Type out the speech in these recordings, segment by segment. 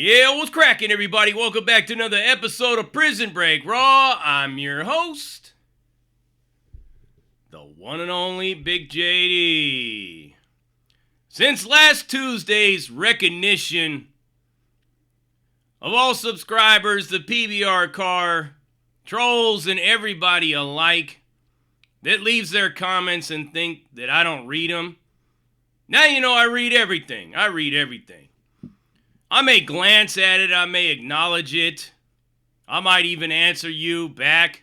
Yeah, what's cracking, everybody? Welcome back to another episode of Prison Break Raw. I'm your host, the one and only Big JD. Since last Tuesday's recognition of all subscribers, the PBR car, trolls, and everybody alike that leaves their comments and think that I don't read them, now you know I read everything. I may glance at it, I may acknowledge it, I might even answer you back,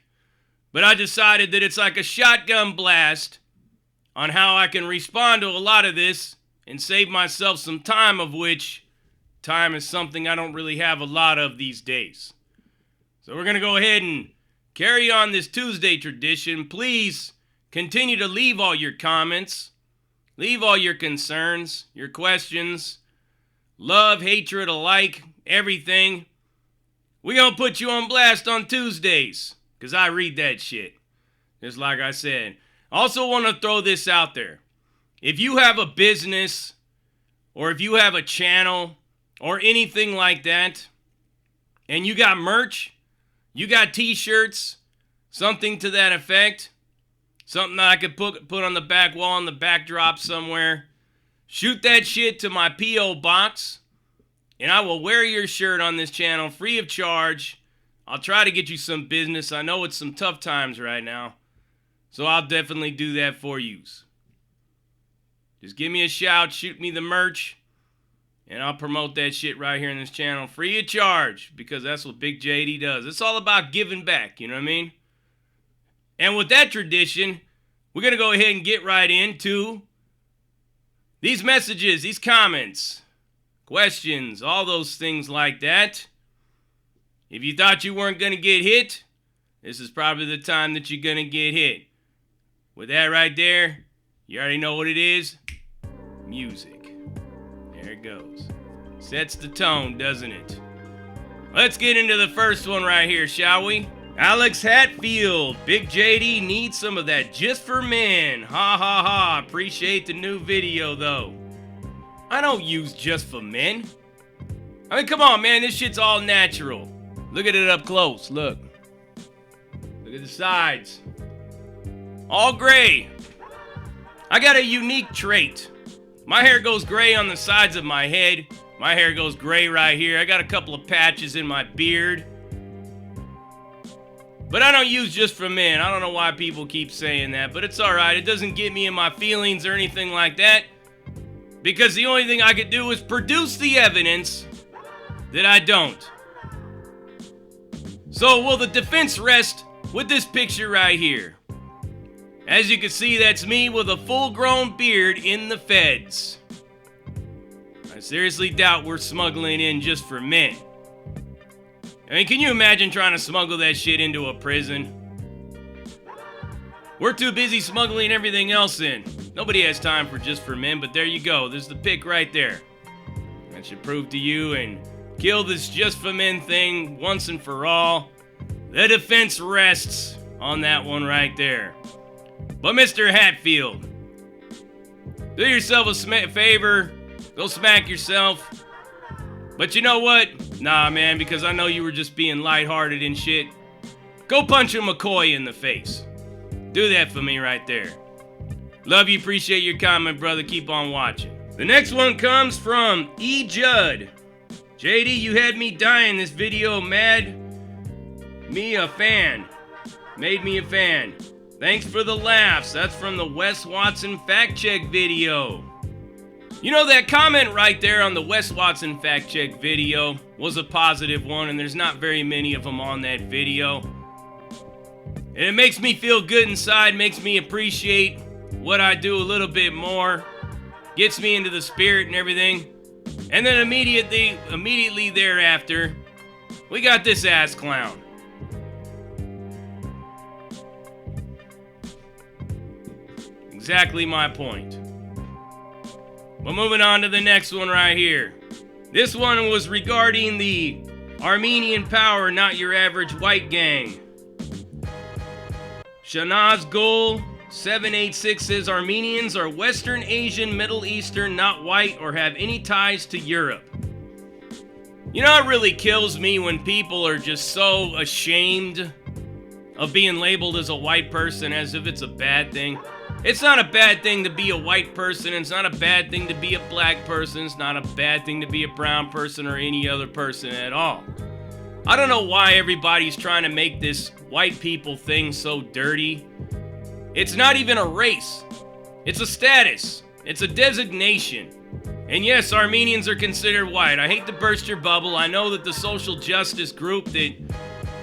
but I decided that it's like a shotgun blast on how I can respond to a lot of this and save myself some time, of which time is something I don't really have a lot of these days. So we're going to go ahead and carry on this Tuesday tradition. Please continue to leave all your comments, leave all your concerns, your questions, love, hatred alike, everything. We're going to put you on blast on Tuesdays, because I read that shit. Just like I said. Also want to throw this out there. If you have a business, or if you have a channel, or anything like that, and you got merch, you got t-shirts, something to that effect, something that I could put on the back wall, on the backdrop somewhere, shoot that shit to my P.O. box, and I will wear your shirt on this channel free of charge. I'll try to get you some business. I know it's some tough times right now, so I'll definitely do that for you. Just give me a shout, shoot me the merch, and I'll promote that shit right here in this channel free of charge, because that's what Big JD does. It's all about giving back, you know what I mean? And with that tradition, we're going to go ahead and get right into these messages, these comments, questions, all those things like that. If you thought you weren't going to get hit, this is probably the time that you're going to get hit. With that right there, you already know what it is. Music. There it goes. Sets the tone, doesn't it? Let's get into the first one right here, shall we? Alex Hatfield, Big JD needs some of that just for men. Ha ha ha. Appreciate the new video though. I don't use just for men. I mean, come on, man. This shit's all natural. Look at it up close. Look. Look at the sides. All gray. I got a unique trait. My hair goes gray on the sides of my head. My hair goes gray right here. I got a couple of patches in my beard. But I don't use just for men. I don't know why people keep saying that, but it's alright. It doesn't get me in my feelings or anything like that, because the only thing I could do is produce the evidence that I don't. So will the defense rest with this picture right here? As you can see, that's me with a full-grown beard in the feds. I seriously doubt we're smuggling in just for men. I mean, can you imagine trying to smuggle that shit into a prison? We're too busy smuggling everything else in. Nobody has time for just for men, but there you go. There's the pic right there. That should prove to you and kill this just for men thing once and for all. The defense rests on that one right there. But Mr. Hatfield, do yourself a favor. Go smack yourself. But you know what? Nah, man, because I know you were just being lighthearted and shit. Go punch a McCoy in the face. Do that for me right there. Love you, appreciate your comment, brother. Keep on watching. The next one comes from E. Judd. JD, you had me dying this video. Made me a fan. Thanks for the laughs. That's from the Wes Watson fact check video. You know, that comment right there on the Wes Watson fact check video was a positive one, and there's not very many of them on that video. And it makes me feel good inside, makes me appreciate what I do a little bit more, gets me into the spirit and everything. And then immediately thereafter, we got this ass clown. Exactly my point. But moving on to the next one right here. This one was regarding the Armenian Power, Not Your Average White Gang. Shanaz Gul 786 says Armenians are Western Asian, Middle Eastern, not white, or have any ties to Europe. You know, it really kills me when people are just so ashamed of being labeled as a white person as if it's a bad thing. It's not a bad thing to be a white person. It's not a bad thing to be a black person. It's not a bad thing to be a brown person or any other person at all. I don't know why everybody's trying to make this white people thing so dirty. It's not even a race. It's a status. It's a designation. And yes, Armenians are considered white. I hate to burst your bubble. I know that the social justice group that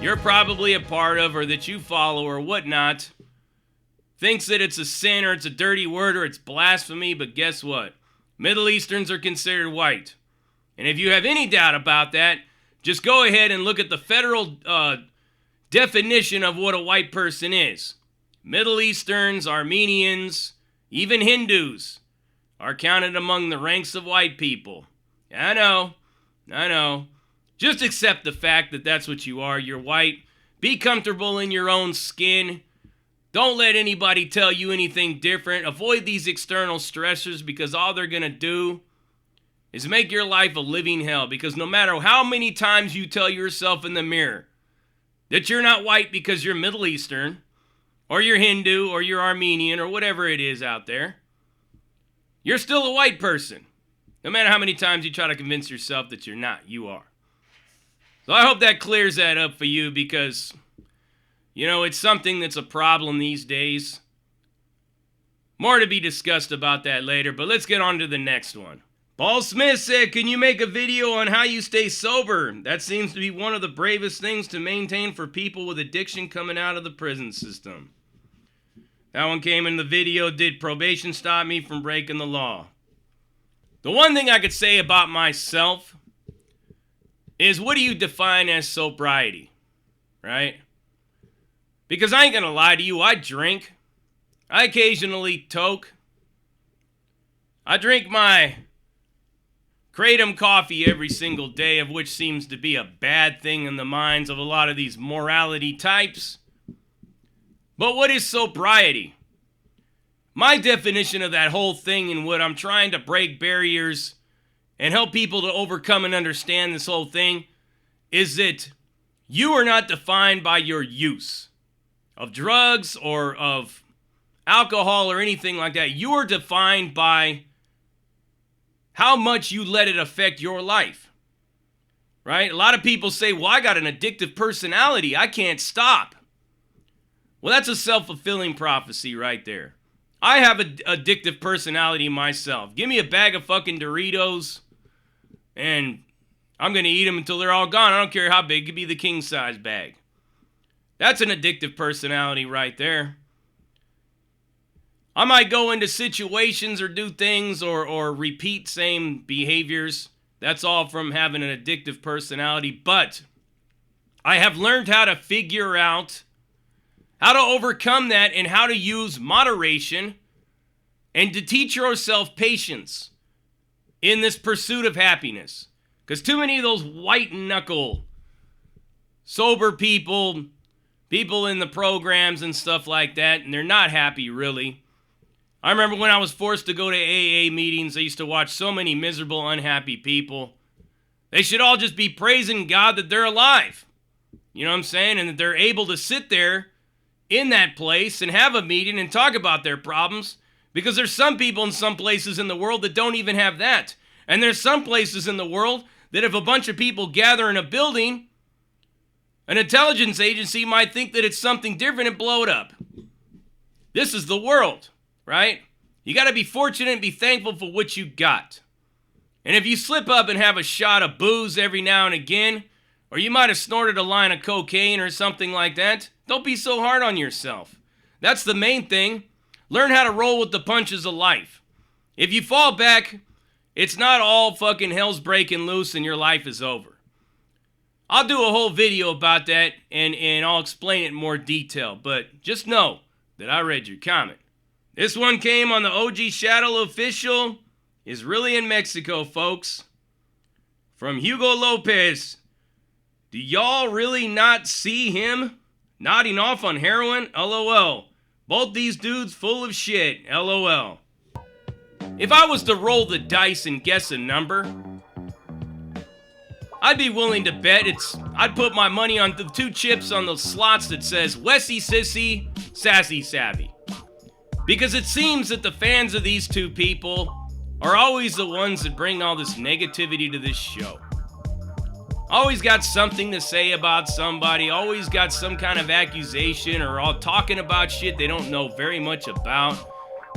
you're probably a part of or that you follow or whatnot thinks that it's a sin or it's a dirty word or it's blasphemy, but guess what? Middle Easterns are considered white. And if you have any doubt about that, just go ahead and look at the federal definition of what a white person is. Middle Easterns, Armenians, even Hindus are counted among the ranks of white people. I know. Just accept the fact that that's what you are. You're white. Be comfortable in your own skin. Don't let anybody tell you anything different. Avoid these external stressors because all they're going to do is make your life a living hell. Because no matter how many times you tell yourself in the mirror that you're not white because you're Middle Eastern, or you're Hindu, or you're Armenian, or whatever it is out there, you're still a white person. No matter how many times you try to convince yourself that you're not, you are. So I hope that clears that up for you because, you know, it's something that's a problem these days. More to be discussed about that later, but let's get on to the next one. Paul Smith said, can you make a video on how you stay sober? That seems to be one of the bravest things to maintain for people with addiction coming out of the prison system. That one came in the video, did probation stop me from breaking the law? The one thing I could say about myself is what do you define as sobriety, right? Because I ain't gonna lie to you, I drink. I occasionally toke. I drink my Kratom coffee every single day, of which seems to be a bad thing in the minds of a lot of these morality types. But what is sobriety? My definition of that whole thing and what I'm trying to break barriers and help people to overcome and understand this whole thing is that you are not defined by your use of drugs or of alcohol or anything like that. You are defined by how much you let it affect your life, right? A lot of people say, well, I got an addictive personality. I can't stop. Well, that's a self-fulfilling prophecy right there. I have an addictive personality myself. Give me a bag of fucking Doritos and I'm going to eat them until they're all gone. I don't care how big. It could be the king-size bag. That's an addictive personality right there. I might go into situations or do things or repeat same behaviors. That's all from having an addictive personality. But I have learned how to figure out how to overcome that and how to use moderation and to teach yourself patience in this pursuit of happiness. Because too many of those white knuckle, sober people in the programs and stuff like that, and they're not happy really. I remember when I was forced to go to AA meetings, I used to watch so many miserable, unhappy people. They should all just be praising God that they're alive. You know what I'm saying? And that they're able to sit there in that place and have a meeting and talk about their problems, because there's some people in some places in the world that don't even have that. And there's some places in the world that if a bunch of people gather in a building, an intelligence agency might think that it's something different and blow it up. This is the world, right? You got to be fortunate and be thankful for what you got. And if you slip up and have a shot of booze every now and again, or you might have snorted a line of cocaine or something like that, don't be so hard on yourself. That's the main thing. Learn how to roll with the punches of life. If you fall back, it's not all fucking hell's breaking loose and your life is over. I'll do a whole video about that and I'll explain it in more detail, but just know that I read your comment. This one came on the OG Shadow Official. Is really in Mexico, folks. From Hugo Lopez. Do y'all really not see him nodding off on heroin? LOL. Both these dudes full of shit. LOL. If I was to roll the dice and guess a number, I'd be willing to bet I'd put my money on the 2 chips on the slots that says Wessy Sissy, Sassy Savvy. Because it seems that the fans of these 2 people are always the ones that bring all this negativity to this show. Always got something to say about somebody, always got some kind of accusation, or all talking about shit they don't know very much about.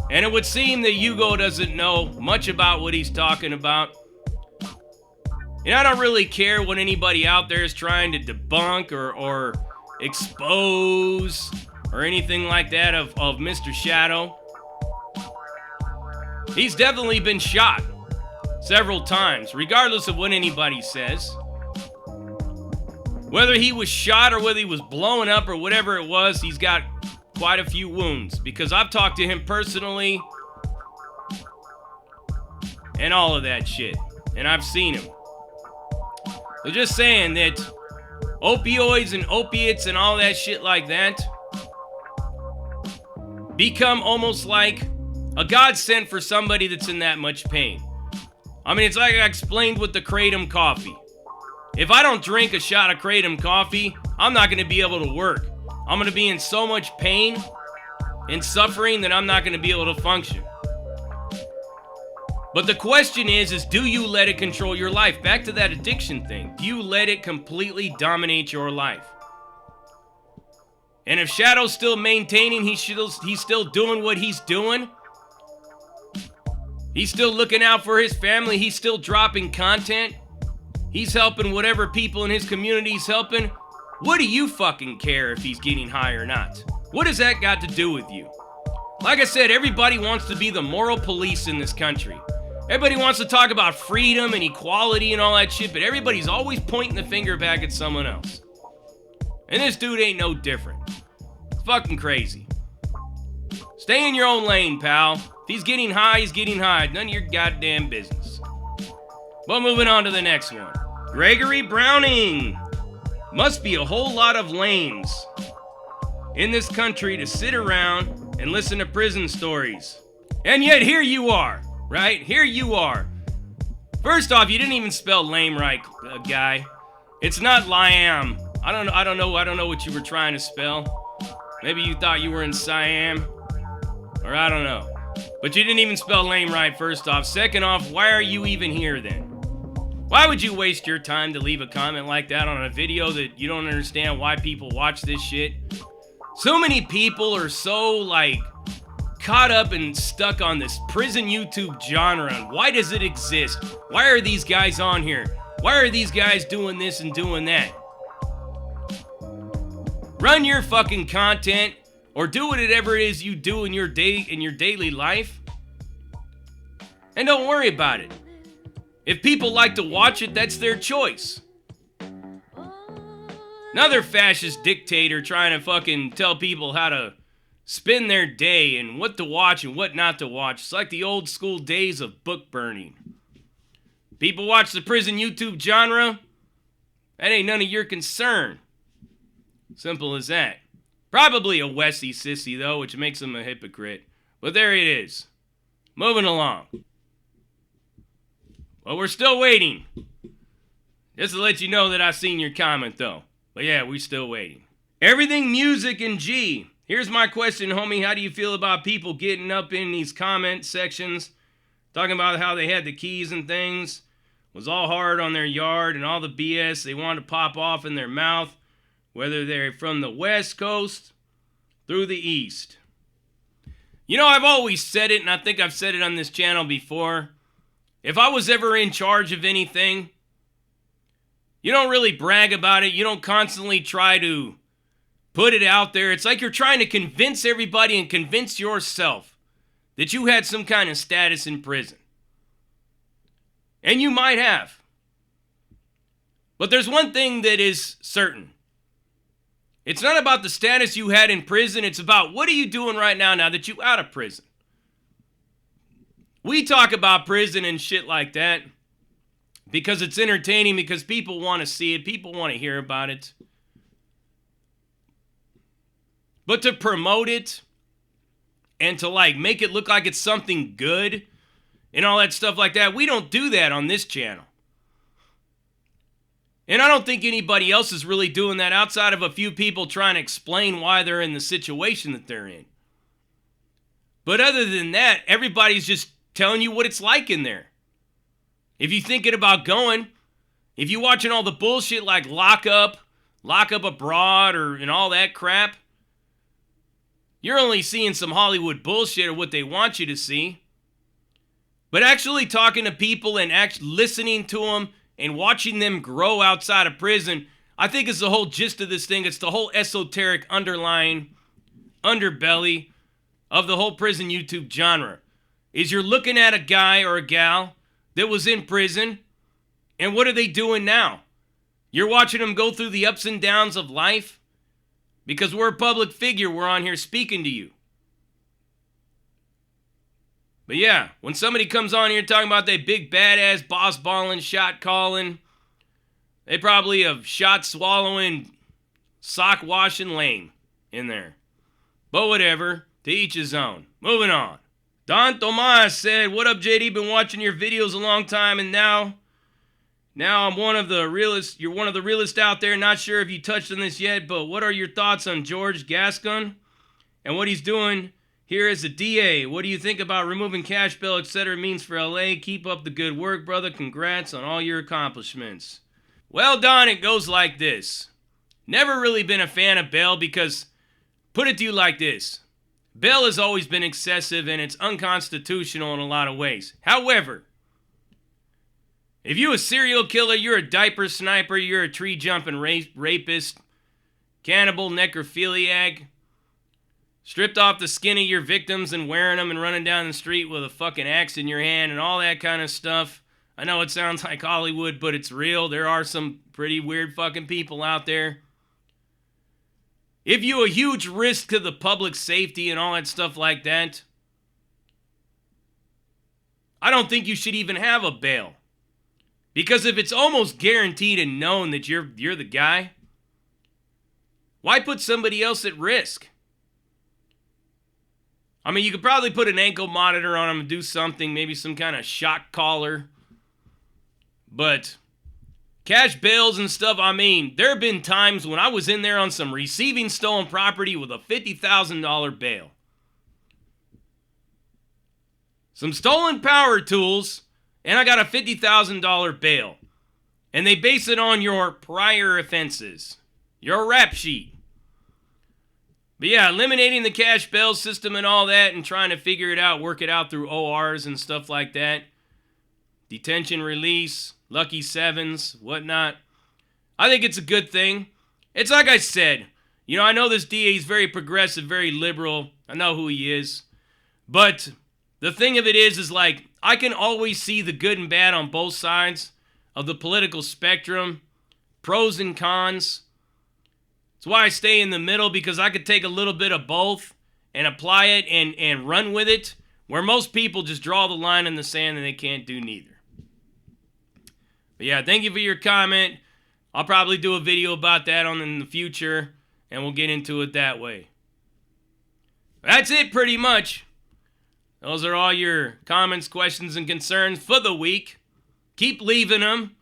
And it would seem that Hugo doesn't know much about what he's talking about. And I don't really care what anybody out there is trying to debunk or expose or anything like that of Mr. Shadow. He's definitely been shot several times, regardless of what anybody says. Whether he was shot or whether he was blown up or whatever it was, he's got quite a few wounds. Because I've talked to him personally and all of that shit. And I've seen him. So just saying that opioids and opiates and all that shit like that become almost like a godsend for somebody that's in that much pain. I mean, it's like I explained with the Kratom coffee. If I don't drink a shot of Kratom coffee, I'm not going to be able to work. I'm going to be in so much pain and suffering that I'm not going to be able to function. But the question is do you let it control your life? Back to that addiction thing. Do you let it completely dominate your life? And if Shadow's still maintaining, he's still doing what he's doing, he's still looking out for his family, he's still dropping content, he's helping whatever people in his community's helping, what do you fucking care if he's getting high or not? What has that got to do with you? Like I said, everybody wants to be the moral police in this country. Everybody wants to talk about freedom and equality and all that shit, but everybody's always pointing the finger back at someone else. And this dude ain't no different. It's fucking crazy. Stay in your own lane, pal. If he's getting high, he's getting high. None of your goddamn business. But moving on to the next one. Gregory Browning. Must be a whole lot of lames in this country to sit around and listen to prison stories. And yet here you are. Right? Here you are. First off, you didn't even spell lame right, guy. It's not Liam. I don't know what you were trying to spell. Maybe you thought you were in Siam. Or I don't know. But you didn't even spell lame right, first off. Second off, why are you even here then? Why would you waste your time to leave a comment like that on a video that you don't understand why people watch this shit? So many people are so, caught up and stuck on this prison YouTube genre. And why does it exist? Why are these guys on here? Why are these guys doing this and doing that? Run your fucking content or do whatever it is you do in your daily life. And don't worry about it. If people like to watch it, that's their choice. Another fascist dictator trying to fucking tell people how to spend their day and what to watch and what not to watch. It's like the old school days of book burning. People watch the prison YouTube genre. That ain't none of your concern. Simple as that. Probably a Wessy Sissy though, which makes him a hypocrite. But there it is. Moving along. Well, we're still waiting. Just to let you know that I seen your comment though. But yeah, we're still waiting. Everything Music and G. Here's my question, homie. How do you feel about people getting up in these comment sections, talking about how they had the keys and things, was all hard on their yard and all the BS they wanted to pop off in their mouth, whether they're from the West Coast through the East? You know, I've always said it, and I think I've said it on this channel before. If I was ever in charge of anything, you don't really brag about it. You don't constantly try to put it out there. It's like you're trying to convince everybody and convince yourself that you had some kind of status in prison. And you might have. But there's one thing that is certain. It's not about the status you had in prison. It's about what are you doing right now that you're out of prison. We talk about prison and shit like that because it's entertaining, because people want to see it. People want to hear about it. But to promote it and to make it look like it's something good and all that stuff like that, we don't do that on this channel. And I don't think anybody else is really doing that outside of a few people trying to explain why they're in the situation that they're in. But other than that, everybody's just telling you what it's like in there. If you're thinking about going, if you're watching all the bullshit like Lock Up Abroad, and all that crap, you're only seeing some Hollywood bullshit or what they want you to see. But actually talking to people and actually listening to them and watching them grow outside of prison, I think is the whole gist of this thing. It's the whole esoteric underlying underbelly of the whole prison YouTube genre. Is you're looking at a guy or a gal that was in prison, and what are they doing now? You're watching them go through the ups and downs of life because we're a public figure. We're on here speaking to you. But yeah, when somebody comes on here talking about they big badass boss balling, shot calling, they probably have shot swallowing, sock washing lame in there. But whatever, to each his own. Moving on. Don Tomas said, "What up, JD? Been watching your videos a long time, and now I'm one of the realest. You're one of the realest out there. Not sure if you touched on this yet, but what are your thoughts on George Gascon and what he's doing here as a DA? What do you think about removing cash bail, etc. means for LA? Keep up the good work, brother. Congrats on all your accomplishments." Well, Don, it goes like this. Never really been a fan of bail because, put it to you like this. Bail has always been excessive and it's unconstitutional in a lot of ways. However, if you're a serial killer, you're a diaper sniper, you're a tree-jumping rapist, cannibal, necrophiliac, stripped off the skin of your victims and wearing them and running down the street with a fucking axe in your hand and all that kind of stuff. I know it sounds like Hollywood, but it's real. There are some pretty weird fucking people out there. If you're a huge risk to the public safety and all that stuff like that, I don't think you should even have a bail. Because if it's almost guaranteed and known that you're the guy, why put somebody else at risk? I mean, you could probably put an ankle monitor on them and do something, maybe some kind of shock collar. But cash bails and stuff, I mean, there have been times when I was in there on some receiving stolen property with a $50,000 bail. Some stolen power tools, and I got a $50,000 bail. And they base it on your prior offenses, your rap sheet. But yeah, eliminating the cash bail system and all that and trying to figure it out, work it out through ORs and stuff like that. Detention release, lucky sevens, whatnot. I think it's a good thing. It's like I said, I know this DA is very progressive, very liberal. I know who he is. But the thing of it is like, I can always see the good and bad on both sides of the political spectrum, pros and cons. That's why I stay in the middle, because I could take a little bit of both and apply it and run with it, where most people just draw the line in the sand and they can't do neither. But yeah, thank you for your comment. I'll probably do a video about that in the future, and we'll get into it that way. That's it pretty much. Those are all your comments, questions, and concerns for the week. Keep leaving them.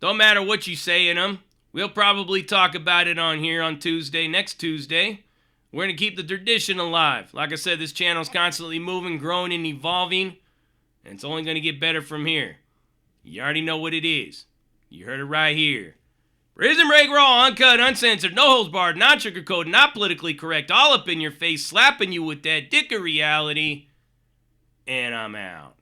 Don't matter what you say in them. We'll probably talk about it on here on Tuesday, next Tuesday. We're going to keep the tradition alive. Like I said, this channel's constantly moving, growing, and evolving. And it's only going to get better from here. You already know what it is. You heard it right here. Prison Break Raw, uncut, uncensored, no holds barred, not sugarcoated, not politically correct, all up in your face, slapping you with that dick of reality. And I'm out.